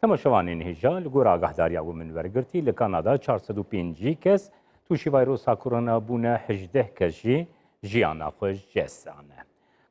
تماشاوانین هجا لگور آگاهداریا و من ورگرتی لکانادا 405 کس توشی ویروسا کرونا بونه 18 کس جیانا خوش جستانه.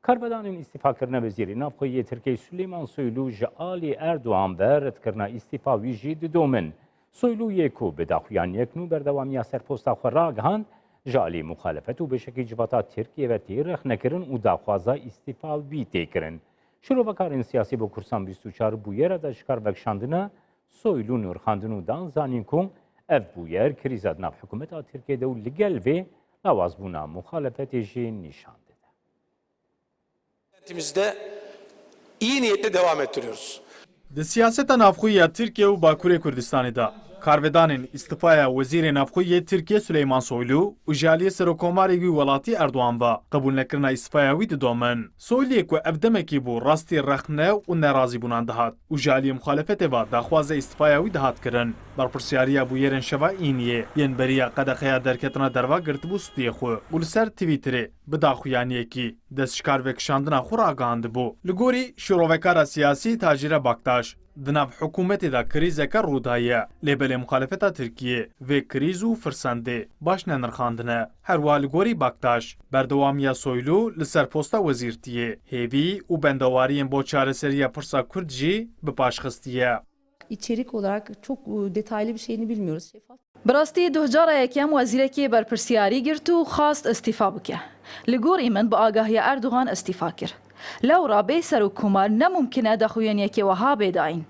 کاربدانین استیفا کرنا وزیر نافخوی ترکیه سلیمان سویلو جالی اردوان برد کرنا استیفا ویجی دومن. سویلو یکو به داخویان یکنو بردوامی سرپوستا خراغان جالی مخالفت و بشکی جواتا ترکیه و تیرخ نکرن و داخوازا استیفا وی تکرن. شروع بکارین سیاسی با کرسان 24 بویر دا شکار بکشاندنه سویلو نورخاندنو دان زانین کن اف بویر کریزاد ناف حکومت ترکیه دو لگل و لوازبونا مخالفت جی نشان داده. Devletimizde iyi niyetle devam ettiriyoruz. Siyaseta navxuya Türkiye û Bakurê Kurdistanê da karvedanên îstîfaya Wezîrê Navxuyê Tirkiye Süleyman Soylu û ji aliyê Serokkomarê wî welatî Erdogan ve qebûlnekirina îstîfaya wî didomin. Soyliyê ku ev demekî bû rastî rexne û nerazîbûnan dihat û ji aliyê muxalefetê ve daxwaza îstîfaya wî dihat kirin. Berpirsiyariya bûyerên şeva îniyê yên beriya qedexeya derketina derva girtibû stiyê xwe û li ser Twitterê bi daxuyaniyekî destşikar vekişandina xwe ragihandibû. Li gorî şîrovekara siyasî Tajîre Baktaş di nav hikûmetê de krîzeke rûdaye lêbelê muxalefeta Tirkiye vê krîz û firsandê baş nenirxandine. Herwa li gorî Baktaş berdewamiya Soylu li ser posta wezîrtiyê hêvî û bendewariyên bo çareseriya pirsa Kurd jî bi paşxistiye. İçerik olarak çok detaylı bir şeyini bilmiyoruz. براستی دوهجارا یکم وزیرکی برپرسیاری گرت و خواست استیفا بکه. لگور ایمن با آگاهی اردوغان استیفا کر. لو رابع سروکومار نممکنه دخوین یکی وها بداین.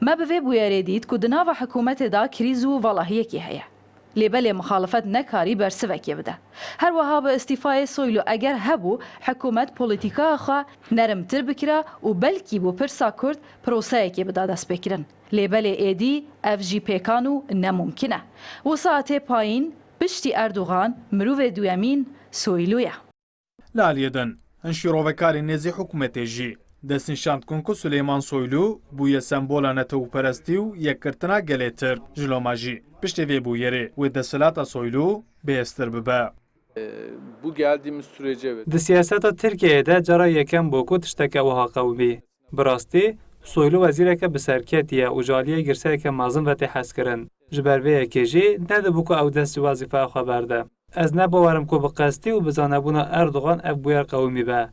ما به بویری دید که دناو حکومت دا کریز و والهی کی هیا. لیبل مخالفت نکاری برسوکی بده. هر وها به استیفای سویلو اگر هبو حکومت پولیتیکا خوا نرمتر بکره و بلکی بو پرسا کرد پروسه کی بده دست بکرن. لیبل ایدی اف جی پیکانو نممکنه. و ساعت پایین پشتی اردوغان مروف دویمین سویلویا. لالیدن انشیروکاری نزی حکومت جی دستنشاند کن که سلیمان سویلو بوی سمبولا نتوپرستی و یکرتنا گلیتر جلوماجی پشتی وی بویری و دستلات سویلو بیستر ببه. Bu geldiğimiz sürece evet. Di siyaseta Tirkiye'de cara yekem boku tişteke wiha qewimî. Bi rastî Soylu wezîreke bi serketiye û caliyê girseyeke mezin ve tê hez kirin. Ji ber vê yekê jî nedibû ku ew dest ji wazîfeya xwe berde. Ez nebawerim ku bi qestî û bi zanebûna Erdogan ev bûyer qewimî be.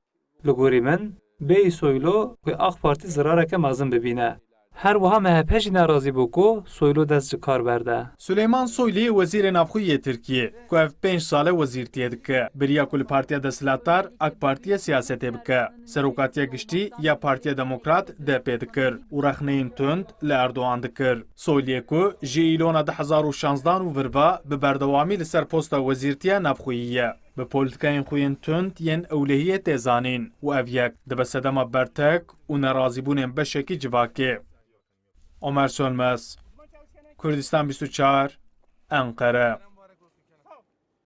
Li gorî min bêyî Soylu ku AK Parti zirareke mezin bibîne. Her wiha MHP jî nerazî bû ku Soylu dest ji kar berde. Süleyman Soylu Wezîrê Navxuyê Tirkiye ku ev 5 sale wezîrtiye dike. Biriya ku li Partiya Desthilatdar AK Partiya siyasetê bike. Serokatiya Giştî ya Partiya Demokrat DP dikir û rexneyên tund li Erdogan dikir. Soyluyê ku ji îlona 2016 û virva bi berdewamî li ser posta wezîrtiya Navxuyî ye. Bi polîtikayên xwe yên tund yên ewlehiyê tê zanîn û ev yek dibe sedema bertek û nerazîbûnên beşekî civakê. Ömer Sönmez, Kurdistan 24, Ankara.